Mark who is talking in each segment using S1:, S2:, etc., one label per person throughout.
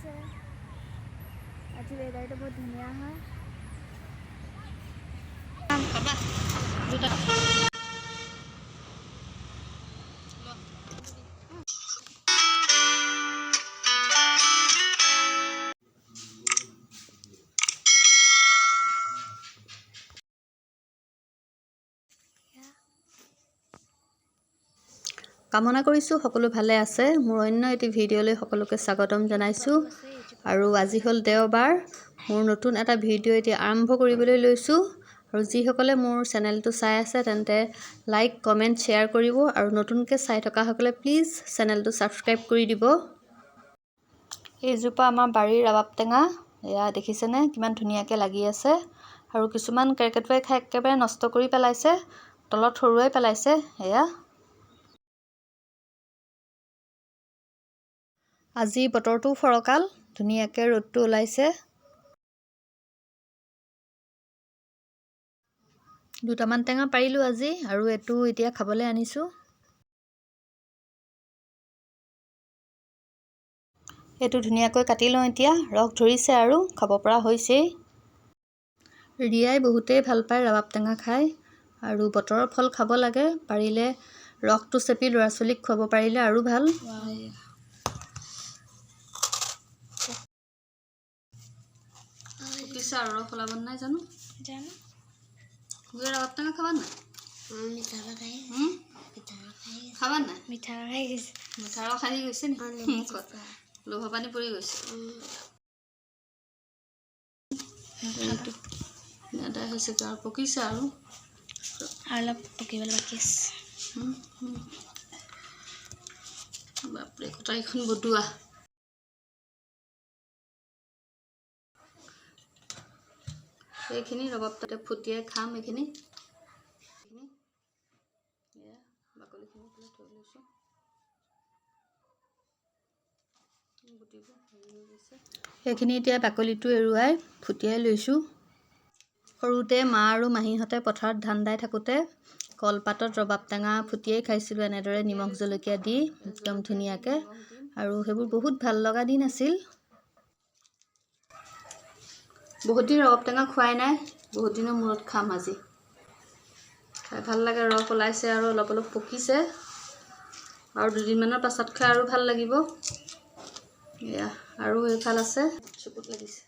S1: আছে আজি ৱেডাৰটো বহুত ধুনীয়া হয়
S2: কামনা কৰিছোঁ সকলো ভালে আছে। মোৰ অন্য এটি ভিডিঅ'লৈ সকলোকে স্বাগতম জনাইছোঁ। আৰু আজি হ'ল দেওবাৰ। মোৰ নতুন এটা ভিডিঅ' এতিয়া আৰম্ভ কৰিবলৈ লৈছোঁ। আৰু যিসকলে মোৰ চেনেলটো চাই আছে তেন্তে লাইক, কমেণ্ট, শ্বেয়াৰ কৰিব আৰু নতুনকৈ চাই থকাসকলে প্লিজ চেনেলটো ছাবস্ক্ৰাইব কৰি দিব। এইজোপা আমাৰ বাৰীৰ ৰবাব টেঙা। এয়া দেখিছেনে কিমান ধুনীয়াকৈ লাগি আছে। আৰু কিছুমান কেৰ্কেটুৱাই খাই একেবাৰে নষ্ট কৰি পেলাইছে, তলত সৰুৱাই পেলাইছে। এয়া আজি বতৰটো ফৰকাল, ধুনীয়াকৈ ৰ'দটো ওলাইছে। দুটামান টেঙা পাৰিলোঁ আজি আৰু এইটো এতিয়া খাবলৈ আনিছোঁ। এইটো ধুনীয়াকৈ কাটি লওঁ এতিয়া, ৰস ধৰিছে আৰু খাব পৰা হৈছেই। ৰিয়াই বহুতেই ভাল পায় ৰবাব টেঙা খাই আৰু বতৰৰ ফল খাব লাগে। পাৰিলে ৰসটো চেপি ল'ৰা ছোৱালীক খুৱাব পাৰিলে আৰু ভাল। পিছে আৰু ৰস ওলাব নাই জানো ৰবাব টেঙা খাবা নাই? খাবা নাই?
S1: মিঠা খাই গৈছে
S2: মিঠা ৰস আহি গৈছে নি? লোভা পানী পৰি গৈছে। এটাই হৈছে আৰু পকিছে আৰু
S1: অলপ পকিবলৈ বাকী আছে।
S2: বাপৰে কটাৰীখন বদোৱা। এইখিনি ৰবাব তাতে ফুটিয়াই খাম। এইখিনি বাকলিখিনি পেলাই থৈ লৈছোঁ। এইখিনি এতিয়া বাকলিটো এৰুৱাই ফুটিয়াই লৈছোঁ। সৰুতে মা আৰু মাহীহঁতে পথাৰত ধান দাই থাকোঁতে কলপাতত ৰবাব টেঙা ফুটিয়াই খাইছিলোঁ এনেদৰে নিমখ জলকীয়া দি একদম ধুনীয়াকৈ। আৰু সেইবোৰ বহুত ভাল লগা দিন আছিল। বহুত দিন ৰবাব টেঙা খোৱাই নাই, বহুত দিনৰ মূৰত খাম আজি। খাই ভাল লাগে, ৰস ওলাইছে আৰু অলপ অলপ পকিছে। আৰু দুদিনমানৰ পাছত খাই আৰু ভাল লাগিব। এয়া আৰু এইফাল আছে, চকুত লাগিছে।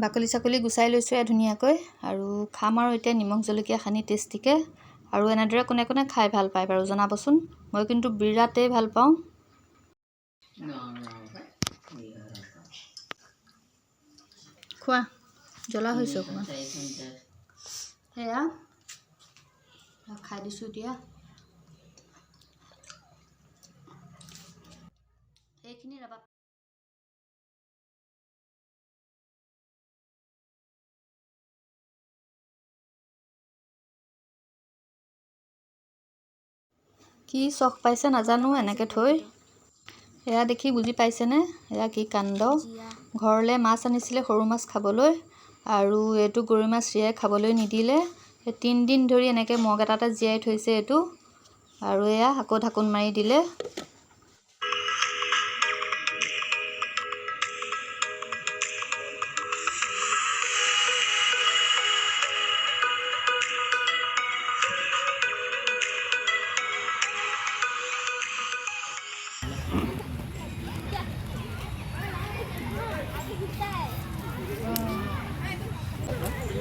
S2: বাকলি চাকলি গুচাই লৈছোঁ ধুনীয়াকৈ আৰু খাম আৰু এতিয়া নিমখ জলকীয়া সানি টেষ্টিকৈ। আৰু এনেদৰে কোনে কোনে খাই ভাল পায় বাৰু জনাবচোন। মই কিন্তু বিৰাটেই ভাল পাওঁ। খোৱা জ্বলা হৈছে অকণমান। সেয়া খাই দিছোঁ এতিয়া। এইখিনি ৰবাব কি চখ পাইছে নাজানো এনেকৈ থৈ। এয়া দেখি বুজি পাইছেনে? এয়া কি কাণ্ড। ঘৰলৈ মাছ আনিছিলে, সৰু মাছ খাবলৈ, আৰু এইটো গৰৈ মাছ ৰিয়াই খাবলৈ নিদিলে। 3 দিন ধৰি এনেকৈ মগ এটাতে জীয়াই থৈছে এইটো। আৰু এয়া আকৌ ঢাকোন মাৰি দিলে।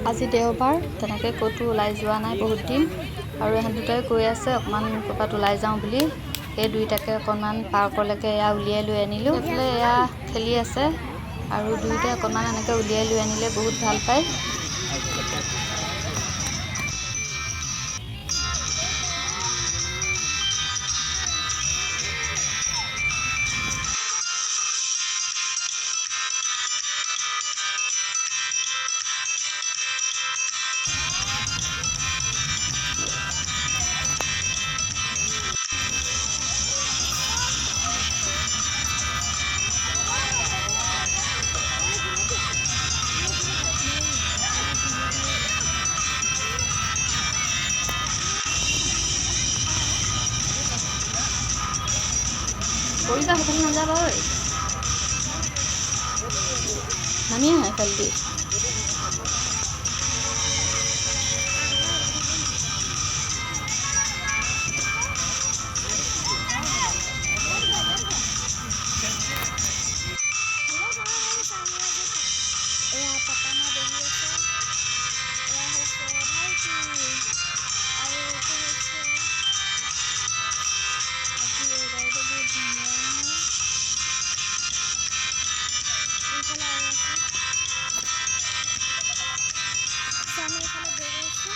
S2: আজি দেওবাৰ, তেনেকৈ ক'তো ওলাই যোৱা নাই বহুত দিন। আৰু এহেঁত দুটাই কৈ আছে অকণমান ক'ৰবাত ওলাই যাওঁ বুলি। সেই দুইটাকে অকণমান পাৰ্কলৈকে এয়া উলিয়াই লৈ আনিলোঁ। এইফালে এয়া খেলি আছে আৰু দুয়োটাই অকণমান এনেকৈ উলিয়াই লৈ আনিলে বহুত ভাল পায়। কৰিবা সেইফালে নাযাবা ঐ নামি আহা এইফালেদি
S1: এয়া পাপা মা বহি আছে এয়া হৈছে ভাইটি আৰু এইটো হৈছে আজি ৱেডাৰটো বহুত ধুনীয়া হয় এইফালে আৰু আছে আমি এইফালে গৈ আছোঁ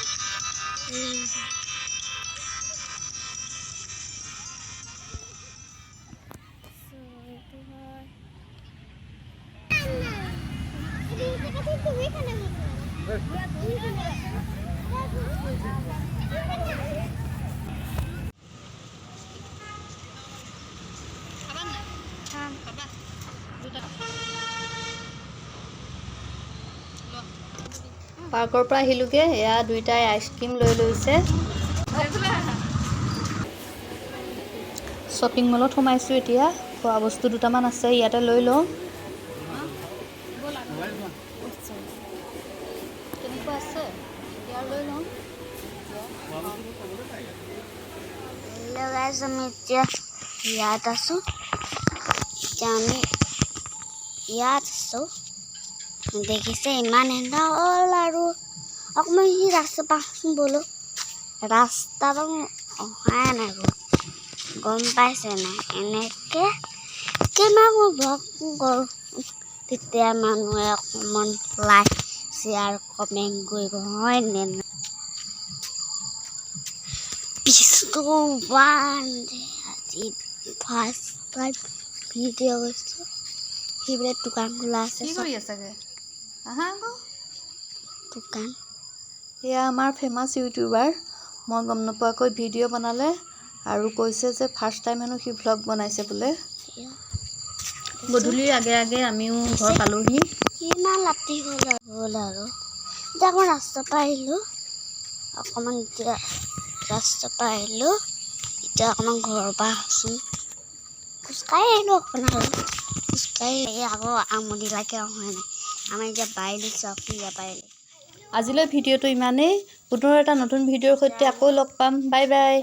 S1: এইটো হয়
S2: পাৰ্কৰ পৰা আহিলোগে এয়া দুইটাই আইচক্ৰীম লৈ লৈছে শ্বপিং মলত সোমাইছোঁ এতিয়া খোৱা বস্তু দুটামান আছে ইয়াতে লৈ লওঁ কেনেকুৱা আছে ইয়াৰ লৈ লওঁ
S1: হেল্ল' গাইজ আমি এতিয়া ইয়াত আছোঁ এতিয়া আমি ইয়াত আছোঁ দেখিছে ইমান এন্দা হ'ল আৰু অকণমান সি ৰাস্তা পাচোন বোলো ৰাস্তাটো অহাই নাই গম পাইছে নাই এনেকৈ কিমান মই ব্লগ কৰোঁ তেতিয়া মানুহে অকণমান লাইক শ্বেয়াৰ কমেণ্ট কৰিব হয়নে পিছটো আজি ফাৰ্ষ্ট টাইম ভিডিঅ' কৰিছোঁ সেইবিলাক দোকান খোলা আছে
S2: কি কৰি আছেগে আহা আকৌ
S1: দোকান
S2: এয়া আমাৰ ফেমাছ ইউটিউবাৰ মই গম নোপোৱাকৈ ভিডিঅ' বনালে আৰু কৈছে যে ফাৰ্ষ্ট টাইম হেনো সি ভ্লগ বনাইছে বোলে গধূলিৰ আগে আগে আমিও ঘৰ পালোহি
S1: কিমান ৰাতি হ'ল আৰু এতিয়া মই ৰাস্তাৰ পৰা আহিলোঁ অকণমান এতিয়া ৰাস্তাৰ পৰা আহিলোঁ এতিয়া অকণমান ঘৰৰ পৰা আছোঁ খোজকাঢ়ি আহিলোঁ অকণমান আৰু খোজকাঢ়ি আকৌ আমনি লাগে হয় নাই আমাৰ এতিয়া বাইলি চকীয়া বাইলি
S2: আজিলৈ ভিডিঅ'টো ইমানেই পুনৰ এটা নতুন ভিডিঅ'ৰ সৈতে আকৌ লগ পাম বাই বাই